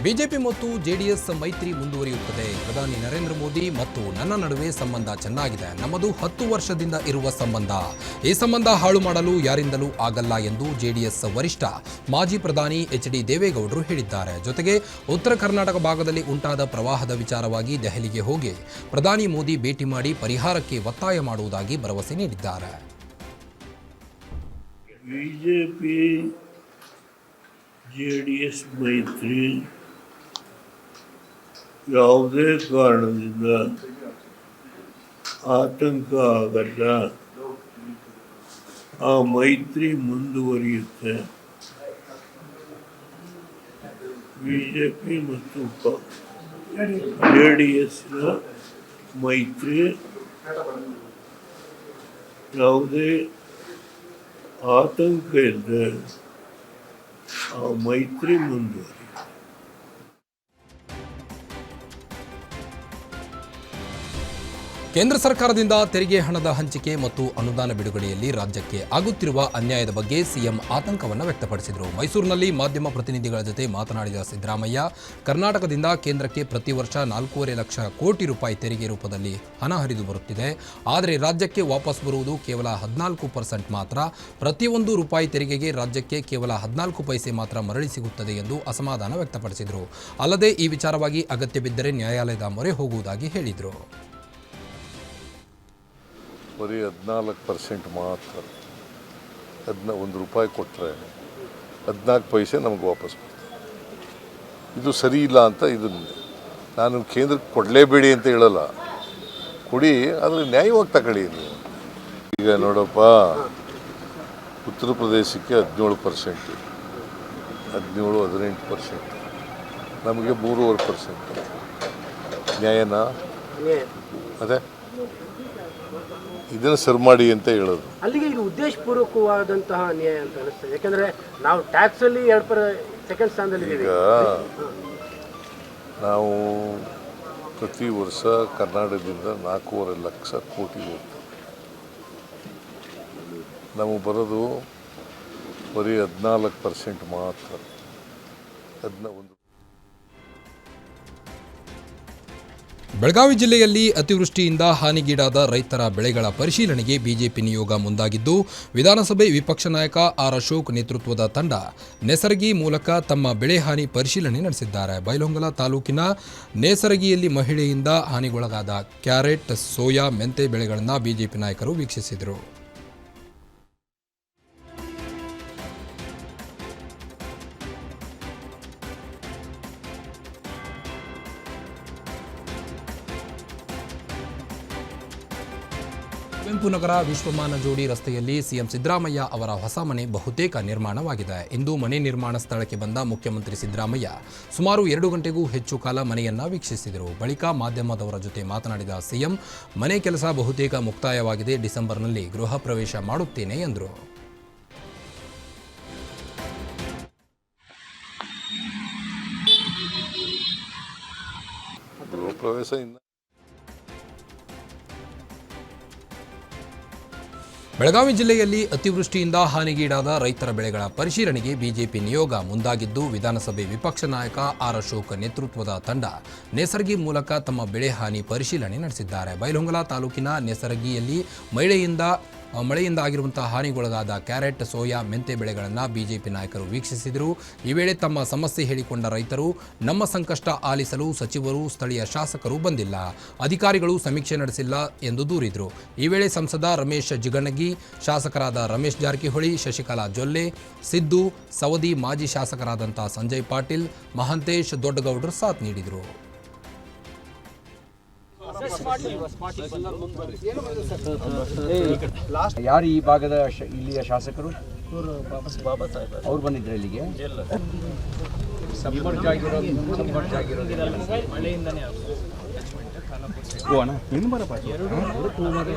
BJP ಮತ್ತು JDS ಮೈತ್ರಿ ಮುಂದುವರಿಯುತ್ತದೆ. ಪ್ರಧಾನಿ ನರೇಂದ್ರ ಮೋದಿ ಮತ್ತು ನನ್ನ ನಡುವೆ ಸಂಬಂಧ ಚೆನ್ನಾಗಿದೆ. ನಮ್ಮದು 10 ವರ್ಷದಿಂದ ಇರುವ ಸಂಬಂಧ. ಈ ಸಂಬಂಧ ಹಾಳು ಮಾಡಲು ಯಾರಿಂದಲೂ ಆಗಲ್ಲ ಎಂದು ಜೆಡಿಎಸ್ ವರಿಷ್ಠ ಮಾಜಿ ಪ್ರಧಾನಿ ಎಚ್.ಡಿ. ದೇವೇಗೌಡರು ಹೇಳಿದ್ದಾರೆ. ಜೊತೆಗೆ ಉತ್ತರ ಕರ್ನಾಟಕ ಭಾಗದಲ್ಲಿ ಉಂಟಾದ ಪ್ರವಾಹದ ವಿಚಾರವಾಗಿ ದೆಹಲಿಗೆ ಹೋಗಿ ಪ್ರಧಾನಿ ಮೋದಿ ಭೇಟಿ ಮಾಡಿ ಪರಿಹಾರಕ್ಕೆ ಒತ್ತಾಯ ಮಾಡುವುದಾಗಿ ಭರವಸೆ ನೀಡಿದ್ದಾರೆ. ಬಿಜೆಪಿ ಜೆಡಿಎಸ್ ಮೈತ್ರಿ ಯಾವುದೇ ಕಾರಣದಿಂದ ಆತಂಕ ಆಗಲ್ಲ. ಆ ಮೈತ್ರಿ ಮುಂದುವರಿಯುತ್ತೆ. ಬಿಜೆಪಿ ಮತ್ತು ಜೆಡಿಎಸ್ನ ಮೈತ್ರಿ ಯಾವುದೇ ಆತಂಕ ಇದ್ದರೆ ಆ ಮೈತ್ರಿ ಮುಂದುವರಿಯುತ್ತೆ. ಕೇಂದ್ರ ಸರ್ಕಾರದಿಂದ ತೆರಿಗೆ ಹಣದ ಹಂಚಿಕೆ ಮತ್ತು ಅನುದಾನ ಬಿಡುಗಡೆಯಲ್ಲಿ ರಾಜ್ಯಕ್ಕೆ ಆಗುತ್ತಿರುವ ಅನ್ಯಾಯದ ಬಗ್ಗೆ ಸಿಎಂ ಆತಂಕವನ್ನು ವ್ಯಕ್ತಪಡಿಸಿದರು. ಮೈಸೂರಿನಲ್ಲಿ ಮಾಧ್ಯಮ ಪ್ರತಿನಿಧಿಗಳ ಜೊತೆ ಮಾತನಾಡಿದ ಸಿದ್ದರಾಮಯ್ಯ, ಕರ್ನಾಟಕದಿಂದ ಕೇಂದ್ರಕ್ಕೆ ಪ್ರತಿ ವರ್ಷ 4.5 ಲಕ್ಷ ಕೋಟಿ ರೂಪಾಯಿ ತೆರಿಗೆ ರೂಪದಲ್ಲಿ ಹಣ ಹರಿದು ಬರುತ್ತಿದೆ. ಆದರೆ ರಾಜ್ಯಕ್ಕೆ ವಾಪಸ್ ಬರುವುದು ಕೇವಲ 14% ಮಾತ್ರ. ಪ್ರತಿಯೊಂದು ರೂಪಾಯಿ ತೆರಿಗೆಗೆ ರಾಜ್ಯಕ್ಕೆ ಕೇವಲ 14 ಪೈಸೆ ಮಾತ್ರ ಮರಳಿ ಸಿಗುತ್ತದೆ ಎಂದು ಅಸಮಾಧಾನ ವ್ಯಕ್ತಪಡಿಸಿದರು. ಅಲ್ಲದೆ ಈ ವಿಚಾರವಾಗಿ ಅಗತ್ಯ ಬಿದ್ದರೆ ನ್ಯಾಯಾಲಯದ ಮೊರೆ ಹೋಗುವುದಾಗಿ ಹೇಳಿದರು. ಬರೀ 14% ಮಾತ್ರ. 1 ರೂಪಾಯಿ ಕೊಟ್ಟರೆ 14 ಪೈಸೆ ನಮಗೆ ವಾಪಸ್ ಬರ್ತದೆ. ಇದು ಸರಿ ಇಲ್ಲ ಅಂತ ನಾನು ಕೇಂದ್ರಕ್ಕೆ ಕೊಡಲೇಬೇಡಿ ಅಂತ ಹೇಳಲ್ಲ, ಕೊಡಿ, ಆದರೆ ನ್ಯಾಯವಾಗಿ ತಗೊಳ್ಳಿ ನೀವು. ಈಗ ನೋಡಪ್ಪ, ಉತ್ತರ ಪ್ರದೇಶಕ್ಕೆ 17%, 17-18%, ನಮಗೆ 3.5%. ನ್ಯಾಯನಾ? ಅದೇ ಇದನ್ನು ಸರಿ ಮಾಡಿ ಅಂತ ಹೇಳೋದು. ಅಲ್ಲಿಗೆ ಈಗ ಉದ್ದೇಶಪೂರ್ವಕವಾದಂತಹ ಅನ್ಯಾಯ ಅಂತ ಅನಿಸ್ತದೆ. ಯಾಕಂದರೆ ನಾವು ಟ್ಯಾಕ್ಸಲ್ಲಿ 2% ಸ್ಥಾನದಲ್ಲಿ ಈಗ ನಾವು ಪ್ರತಿ ವರ್ಷ ಕರ್ನಾಟಕದಿಂದ 4.5 ಲಕ್ಷ ಕೋಟಿ ಹೋಗ್ತದೆ. ನಮಗೆ ಬರೋದು ಬರೀ 14% ಮಾತ್ರ. 11. ಬೆಳಗಾವಿ ಜಿಲ್ಲೆಯಲ್ಲಿ ಅತಿವೃಷ್ಟಿಯಿಂದ ಹಾನಿಗೀಡಾದ ರೈತರ ಬೆಳೆಗಳ ಪರಿಶೀಲನೆಗೆ ಬಿಜೆಪಿ ನಿಯೋಗ ಮುಂದಾಗಿದ್ದು, ವಿಧಾನಸಭೆ ವಿಪಕ್ಷ ನಾಯಕ ಆರ್ ಅಶೋಕ್ ನೇತೃತ್ವದ ತಂಡ ನೇಸರಗಿ ಮೂಲಕ ತಮ್ಮ ಬೆಳೆ ಹಾನಿ ಪರಿಶೀಲನೆ ನಡೆಸಿದ್ದಾರೆ. ಬೈಲಹೊಂಗಲ ತಾಲೂಕಿನ ನೇಸರಗಿಯಲ್ಲಿ ಮಹಿಳೆಯಿಂದ ಹಾನಿಗೊಳಗಾದ ಕ್ಯಾರೆಟ್, ಸೋಯಾ, ಮೆಂತೆ ಬೆಳೆಗಳನ್ನು ಬಿಜೆಪಿ ನಾಯಕರು ವೀಕ್ಷಿಸಿದರು. ಕುವೆಂಪು ನಗರ ವಿಶ್ವಮಾನ ಜೋಡಿ ರಸ್ತೆಯಲ್ಲಿ ಸಿಎಂ ಸಿದ್ದರಾಮಯ್ಯ ಅವರ ಹೊಸ ಮನೆ ಬಹುತೇಕ ನಿರ್ಮಾಣವಾಗಿದೆ. ಇಂದು ಮನೆ ನಿರ್ಮಾಣ ಸ್ಥಳಕ್ಕೆ ಬಂದ ಮುಖ್ಯಮಂತ್ರಿ ಸಿದ್ದರಾಮಯ್ಯ ಸುಮಾರು 2 ಗಂಟೆಗೂ ಹೆಚ್ಚು ಕಾಲ ಮನೆಯನ್ನ ವೀಕ್ಷಿಸಿದರು. ಬಳಿಕ ಮಾಧ್ಯಮದವರ ಜೊತೆ ಮಾತನಾಡಿದ ಸಿಎಂ, ಮನೆ ಕೆಲಸ ಬಹುತೇಕ ಮುಕ್ತಾಯವಾಗಿದೆ, ಡಿಸೆಂಬರ್ನಲ್ಲಿ ಗೃಹ ಪ್ರವೇಶ ಮಾಡುತ್ತೇನೆ ಎಂದರು. ಬೆಳಗಾವಿ ಜಿಲ್ಲೆಯಲ್ಲಿ ಅತಿವೃಷ್ಟಿಯಿಂದ ಹಾನಿಗೀಡಾದ ರೈತರ ಬೆಳೆಗಳ ಪರಿಶೀಲನೆಗೆ ಬಿಜೆಪಿ ನಿಯೋಗ ಮುಂದಾಗಿದ್ದು, ವಿಧಾನಸಭೆ ವಿಪಕ್ಷ ನಾಯಕ ಆರ್ ಅಶೋಕ್ ನೇತೃತ್ವದ ತಂಡ ನೇಸರಗಿ ಮೂಲಕ ತಮ್ಮ ಬೆಳೆ ಹಾನಿ ಪರಿಶೀಲನೆ ನಡೆಸಿದ್ದಾರೆ. ಬೈಲಹೊಂಗಲ ತಾಲೂಕಿನ ನೇಸರಗಿಯಲ್ಲಿ ಮಳೆಯಿಂದ ಆಗಿರುವಂತಹ ಹಾನಿಗೊಳಗಾದ ಕ್ಯಾರೆಟ್, ಸೋಯಾ, ಮೆಂತೆ ಬೆಳೆಗಳನ್ನು ಬಿಜೆಪಿ ನಾಯಕರು ವೀಕ್ಷಿಸಿದರು. ಈ ವೇಳೆ ತಮ್ಮ ಸಮಸ್ಯೆ ಹೇಳಿಕೊಂಡ ರೈತರು, ನಮ್ಮ ಸಂಕಷ್ಟ ಆಲಿಸಲು ಸಚಿವರು, ಸ್ಥಳೀಯ ಶಾಸಕರು ಬಂದಿಲ್ಲ, ಅಧಿಕಾರಿಗಳು ಸಮೀಕ್ಷೆ ನಡೆಸಿಲ್ಲ ಎಂದು ದೂರಿದರು. ಈ ವೇಳೆ ಸಂಸದ ರಮೇಶ್ ಜಿಗಣಗಿ, ಶಾಸಕರಾದ ರಮೇಶ್ ಜಾರಕಿಹೊಳಿ, ಶಶಿಕಲಾ ಜೊಲ್ಲೆ, ಸಿದ್ದು ಸವದಿ, ಮಾಜಿ ಶಾಸಕರಾದಂಥ ಸಂಜಯ್ ಪಾಟೀಲ್, ಮಹಾಂತೇಶ್ ದೊಡ್ಡಗೌಡರು ಸಾಥ್ ನೀಡಿದರು. ಯಾರು ಈ ಭಾಗದ ಇಲ್ಲಿಯ ಶಾಸಕರು? ಅವ್ರು ಬಂದಿದ್ರು ಇಲ್ಲಿಗೆ.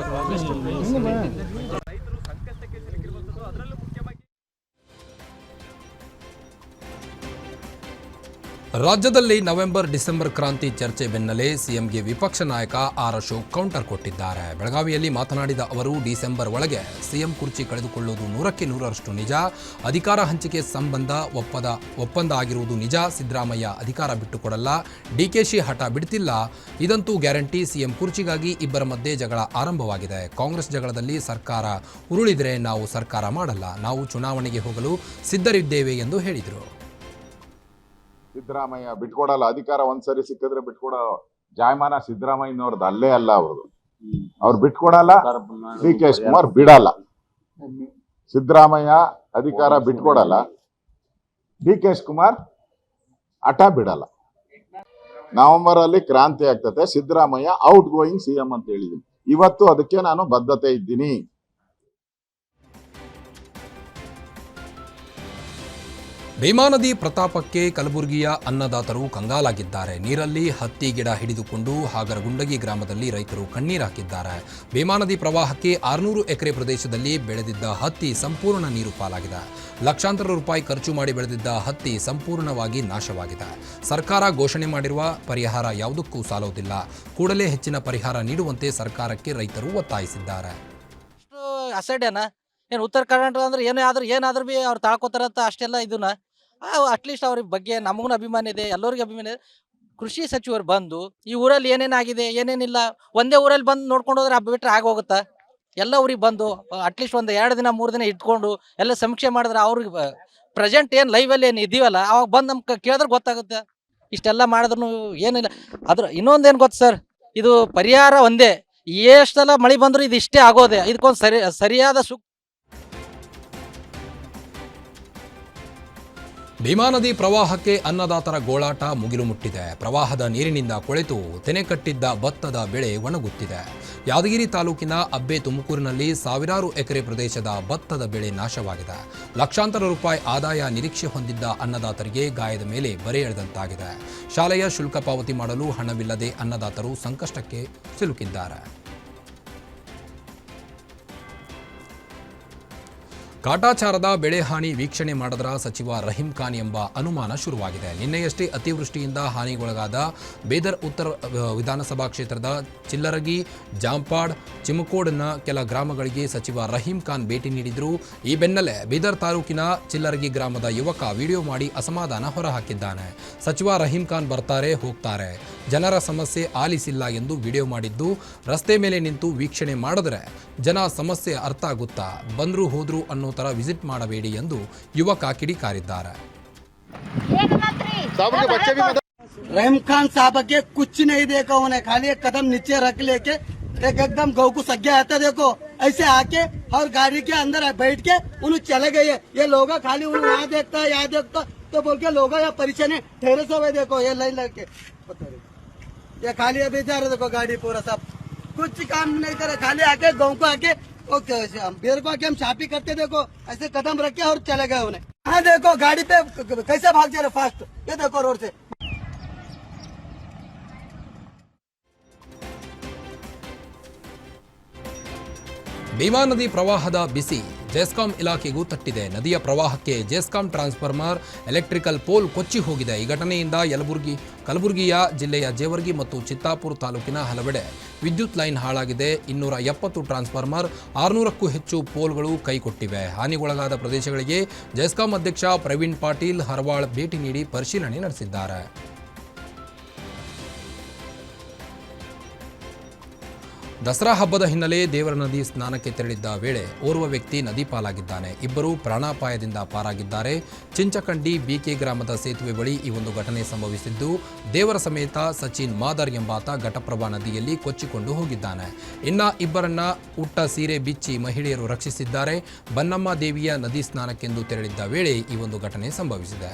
ರಾಜ್ಯದಲ್ಲಿ ನವೆಂಬರ್ ಡಿಸೆಂಬರ್ ಕ್ರಾಂತಿ ಚರ್ಚೆ ಬೆನ್ನಲ್ಲೇ ಸಿಎಂಗೆ ವಿಪಕ್ಷ ನಾಯಕ ಆರ್ ಅಶೋಕ್ ಕೌಂಟರ್ ಕೊಟ್ಟಿದ್ದಾರೆ. ಬೆಳಗಾವಿಯಲ್ಲಿ ಮಾತನಾಡಿದ ಅವರು, ಡಿಸೆಂಬರ್ ಒಳಗೆ ಸಿಎಂ ಕುರ್ಚಿ ಕಳೆದುಕೊಳ್ಳುವುದು 100% ನಿಜ. ಅಧಿಕಾರ ಹಂಚಿಕೆ ಸಂಬಂಧ ಒಪ್ಪಂದ ಆಗಿರುವುದು ನಿಜ. ಸಿದ್ದರಾಮಯ್ಯ ಅಧಿಕಾರ ಬಿಟ್ಟುಕೊಡಲ್ಲ. ಡಿಕೆಶಿ ಹಠ ಬಿಡ್ತಿಲ್ಲ. ಇದಂತೂ ಗ್ಯಾರಂಟಿ. ಸಿಎಂ ಕುರ್ಚಿಗಾಗಿ ಇಬ್ಬರ ಮಧ್ಯೆ ಜಗಳ ಆರಂಭವಾಗಿದೆ. ಕಾಂಗ್ರೆಸ್ ಜಗಳದಲ್ಲಿ ಸರ್ಕಾರ ಉರುಳಿದರೆ ನಾವು ಸರ್ಕಾರ ಮಾಡಲ್ಲ. ನಾವು ಚುನಾವಣೆಗೆ ಹೋಗಲು ಸಿದ್ಧರಿದ್ದೇವೆ ಎಂದು ಹೇಳಿದರು. ಸಿದ್ದರಾಮಯ್ಯ ಬಿಟ್ಕೊಡಲ್ಲ. ಅಧಿಕಾರ ಒಂದ್ಸರಿ ಸಿಕ್ಕಿದ್ರೆ ಬಿಟ್ಕೊಡೋ ಜಾಯಮಾನ ಸಿದ್ದರಾಮಯ್ಯನವ್ರದ್ದು ಅಲ್ಲೇ ಅಲ್ಲ. ಅವ್ರು ಬಿಟ್ಕೊಡಲ್ಲ. ಡಿ ಕೆ ಶಿವಕುಮಾರ್ ಬಿಡಲ್ಲ. ಸಿದ್ದರಾಮಯ್ಯ ಅಧಿಕಾರ ಬಿಟ್ಕೊಡಲ್ಲ. ಡಿ ಕೆ ಶಿವಕುಮಾರ್ ಹಠ ಬಿಡಲ್ಲ. ನವೆಂಬರ್ ಅಲ್ಲಿ ಕ್ರಾಂತಿ ಆಗ್ತದೆ. ಸಿದ್ದರಾಮಯ್ಯ ಔಟ್ ಗೋಯಿಂಗ್ ಸಿಎಂ ಅಂತ ಹೇಳಿದೀನಿ. ಇವತ್ತು ಅದಕ್ಕೆ ನಾನು ಬದ್ಧತೆ ಇದ್ದೀನಿ. ಭೀಮಾ ನದಿ ಪ್ರತಾಪಕ್ಕೆ ಕಲಬುರಗಿಯ ಅನ್ನದಾತರು ಕಂಗಾಲಾಗಿದ್ದಾರೆ. ನೀರಲ್ಲಿ ಹತ್ತಿ ಗಿಡ ಹಿಡಿದುಕೊಂಡು ಹಾಗರಗುಂಡಗಿ ಗ್ರಾಮದಲ್ಲಿ ರೈತರು ಕಣ್ಣೀರು ಹಾಕಿದ್ದಾರೆ. ಭೀಮಾ ನದಿ ಪ್ರವಾಹಕ್ಕೆ 600 ಎಕರೆ ಪ್ರದೇಶದಲ್ಲಿ ಬೆಳೆದಿದ್ದ ಹತ್ತಿ ಸಂಪೂರ್ಣ ನೀರು ಪಾಲಾಗಿದೆ. ಲಕ್ಷಾಂತರ ರೂಪಾಯಿ ಖರ್ಚು ಮಾಡಿ ಬೆಳೆದಿದ್ದ ಹತ್ತಿ ಸಂಪೂರ್ಣವಾಗಿ ನಾಶವಾಗಿದೆ. ಸರ್ಕಾರ ಘೋಷಣೆ ಮಾಡಿರುವ ಪರಿಹಾರ ಯಾವುದಕ್ಕೂ ಸಾಲುವುದಿಲ್ಲ. ಕೂಡಲೇ ಹೆಚ್ಚಿನ ಪರಿಹಾರ ನೀಡುವಂತೆ ಸರ್ಕಾರಕ್ಕೆ ರೈತರು ಒತ್ತಾಯಿಸಿದ್ದಾರೆ. ಅಸಡ್ಯಾನ ಏನು ಉತ್ತರ ಕರ್ನಾಟಕ ಅಂದ್ರೆ ಏನಾದ್ರೂ ಭೀ ಅವ್ರು ತಾಳ್ಕೋತಾರಂತ ಅಷ್ಟೆಲ್ಲ ಇದನ್ನ ಅಟ್ಲೀಸ್ಟ್ ಅವ್ರ ಬಗ್ಗೆ ನಮಗೂ ಅಭಿಮಾನ ಇದೆ, ಎಲ್ಲರಿಗೂ ಅಭಿಮಾನ ಇದೆ. ಕೃಷಿ ಸಚಿವರು ಬಂದು ಈ ಊರಲ್ಲಿ ಏನೇನಾಗಿದೆ ಏನೇನಿಲ್ಲ ಒಂದೇ ಊರಲ್ಲಿ ಬಂದು ನೋಡ್ಕೊಂಡು ಹೋದ್ರೆ ಬಿಟ್ಟರೆ ಆಗೋಗುತ್ತಾ? ಎಲ್ಲ ಊರಿಗೆ ಬಂದು ಅಟ್ಲೀಸ್ಟ್ ಒಂದು 2 ದಿನ 3 ದಿನ ಇಟ್ಕೊಂಡು ಎಲ್ಲ ಸಮೀಕ್ಷೆ ಮಾಡಿದ್ರೆ ಅವ್ರಿಗೆ ಪ್ರೆಸೆಂಟ್ ಏನು ಲೈವಲ್ಲಿ ಏನು ಇದೀವಲ್ಲ ಅವಾಗ ಬಂದು ನಮ್ಗೆ ಕೇಳಿದ್ರೆ ಗೊತ್ತಾಗುತ್ತೆ. ಇಷ್ಟೆಲ್ಲ ಮಾಡಿದ್ರು ಏನಿಲ್ಲ. ಅದ್ರ ಇನ್ನೊಂದೇನು ಗೊತ್ತು ಸರ್, ಇದು ಪರಿಹಾರ ಒಂದೇ. ಎಷ್ಟೆಲ್ಲ ಮಳೆ ಬಂದರೂ ಇದು ಇಷ್ಟೇ ಆಗೋದೆ. ಇದಕ್ಕೊಂದು ಸರಿಯಾದ ಭೀಮಾ ನದಿ ಪ್ರವಾಹಕ್ಕೆ ಅನ್ನದಾತರ ಗೋಳಾಟ ಮುಗಿಲು ಮುಟ್ಟಿದೆ. ಪ್ರವಾಹದ ನೀರಿನಿಂದ ಕೊಳೆತು ತೆನೆ ಕಟ್ಟಿದ್ದ ಭತ್ತದ ಬೆಳೆ ಒಣಗುತ್ತಿದೆ. ಯಾದಗಿರಿ ತಾಲೂಕಿನ ಅಬ್ಬೆ ತುಮಕೂರಿನಲ್ಲಿ ಸಾವಿರಾರು ಎಕರೆ ಪ್ರದೇಶದ ಭತ್ತದ ಬೆಳೆ ನಾಶವಾಗಿದೆ. ಲಕ್ಷಾಂತರ ರೂಪಾಯಿ ಆದಾಯ ನಿರೀಕ್ಷೆ ಹೊಂದಿದ್ದ ಅನ್ನದಾತರಿಗೆ ಗಾಯದ ಮೇಲೆ ಬರೆ ಎಳೆದಂತಾಗಿದೆ. ಶಾಲೆಯ ಶುಲ್ಕ ಪಾವತಿ ಮಾಡಲು ಹಣವಿಲ್ಲದೆ ಅನ್ನದಾತರು ಸಂಕಷ್ಟಕ್ಕೆ ಸಿಲುಕಿದ್ದಾರೆ. ಕಾಟಾಚಾರದ ಬೆಳೆ ಹಾನಿ ವೀಕ್ಷಣೆ ಮಾಡಿದ್ರ ಸಚಿವ ರಹೀಂ ಖಾನ್ ಎಂಬ ಅನುಮಾನ ಶುರುವಾಗಿದೆ. ನಿನ್ನೆಯಷ್ಟೇ ಅತಿವೃಷ್ಟಿಯಿಂದ ಹಾನಿಗೊಳಗಾದ ಬೀದರ್ ಉತ್ತರ ವಿಧಾನಸಭಾ ಕ್ಷೇತ್ರದ ಚಿಲ್ಲರಗಿ, ಜಾಂಪಾಡ್, ಚಿಮಕೋಡ್ನ ಕೆಲ ಗ್ರಾಮಗಳಿಗೆ ಸಚಿವ ರಹೀಂ ಖಾನ್ ಭೇಟಿ ನೀಡಿದ್ರು. ಈ ಬೆನ್ನಲ್ಲೇ ಬೀದರ್ ತಾಲೂಕಿನ ಚಿಲ್ಲರಗಿ ಗ್ರಾಮದ ಯುವಕ ವಿಡಿಯೋ ಮಾಡಿ ಅಸಮಾಧಾನ ಹೊರಹಾಕಿದ್ದಾನೆ. ಸಚಿವ ರಹೀಂ ಖಾನ್ ಬರ್ತಾರೆ ಹೋಗ್ತಾರೆ, ಜನರ ಸಮಸ್ಯೆ ಆಲಿಸಿಲ್ಲ ಎಂದು ವಿಡಿಯೋ ಮಾಡಿದ್ದು. ರಸ್ತೆ ಮೇಲೆ ನಿಂತು ವೀಕ್ಷಣೆ ಮಾಡಿದ್ರೆ ಜನ ಸಮಸ್ಯೆ ಅರ್ಥ ಆಗುತ್ತಾ, ಬಂದ್ರು ಹೋದ್ರು ಅನ್ನೋ ತರ ವಿಸಿಟ್ ಮಾಡಬೇಡಿ ಎಂದು ಯುವಕ ಕಿಡಿಕಾರಿದ್ದಾರೆ. रहीम खान साहब के कुछ नहीं देखा उन्हें, खाली एक कदम नीचे रख लेके एकदम गौ को सज्ञा आता देखो ऐसे आके और गाड़ी के अंदर बैठ के उन्हें चले गए. ये लोग खाली उन्हें यहाँ देखता तो बोल के लोग यहाँ परेशानी ठहरे सो हुए. देखो ये लाइन लग के ये खाली अभी जा रहे देखो गाड़ी पूरा सब कुछ काम नहीं करे. खाली आके गाँव को आके बेर को आके हम छापी करते देखो ऐसे कदम रखे और चले गए उन्हें. हाँ देखो गाड़ी पे कैसे भाग जा रहे फास्ट. ये देखो रोड से. ಭೀಮಾ ನದಿ ಪ್ರವಾಹದ ಬಿಸಿ ಜೆಸ್ಕಾಂ ಇಲಾಖೆಗೂ ತಟ್ಟಿದೆ. ನದಿಯ ಪ್ರವಾಹಕ್ಕೆ ಜೆಸ್ಕಾಂ ಟ್ರಾನ್ಸ್ಫಾರ್ಮರ್, ಎಲೆಕ್ಟ್ರಿಕಲ್ ಪೋಲ್ ಕೊಚ್ಚಿ ಹೋಗಿದೆ. ಈ ಘಟನೆಯಿಂದ ಕಲಬುರಗಿಯ ಜಿಲ್ಲೆಯ ಜೇವರ್ಗಿ ಮತ್ತು ಚಿತ್ತಾಪುರ ತಾಲೂಕಿನ ಹಲವೆಡೆ ವಿದ್ಯುತ್ ಲೈನ್ ಹಾಳಾಗಿದೆ. 270 ಟ್ರಾನ್ಸ್ಫಾರ್ಮರ್, 600ಕ್ಕೂ ಹೆಚ್ಚು ಪೋಲ್ಗಳು ಕೈಕೊಟ್ಟಿವೆ. ಹಾನಿಗೊಳಗಾದ ಪ್ರದೇಶಗಳಿಗೆ ಜೆಸ್ಕಾಂ ಅಧ್ಯಕ್ಷ ಪ್ರವೀಣ್ ಪಾಟೀಲ್ ಹರವಾಳ್ ಭೇಟಿ ನೀಡಿ ಪರಿಶೀಲನೆ ನಡೆಸಿದ್ದಾರೆ. ದಸರಾ ಹಬ್ಬದ ಹಿನ್ನೆಲೆ ದೇವರ ನದಿ ಸ್ನಾನಕ್ಕೆ ತೆರಳಿದ್ದ ವೇಳೆ ಓರ್ವ ವ್ಯಕ್ತಿ ನದಿ ಪಾಲಾಗಿದ್ದಾನೆ. ಇಬ್ಬರು ಪ್ರಾಣಾಪಾಯದಿಂದ ಪಾರಾಗಿದ್ದಾರೆ. ಚಿಂಚಕಂಡಿ ಬಿಕೆ ಗ್ರಾಮದ ಸೇತುವೆ ಬಳಿ ಈ ಒಂದು ಘಟನೆ ಸಂಭವಿಸಿದ್ದು, ದೇವರ ಸಮೇತ ಸಚಿನ್ ಮಾದರ್ ಎಂಬಾತ ಘಟಪ್ರಭಾ ನದಿಯಲ್ಲಿ ಕೊಚ್ಚಿಕೊಂಡು ಹೋಗಿದ್ದಾನೆ. ಇನ್ನ ಇಬ್ಬರನ್ನ ಉಟ್ಟ ಸೀರೆ ಬಿಚ್ಚಿ ಮಹಿಳೆಯರು ರಕ್ಷಿಸಿದ್ದಾರೆ. ಬನ್ನಮ್ಮ ದೇವಿಯ ನದಿ ಸ್ನಾನಕ್ಕೆಂದು ತೆರಳಿದ್ದ ವೇಳೆ ಈ ಒಂದು ಘಟನೆ ಸಂಭವಿಸಿದೆ.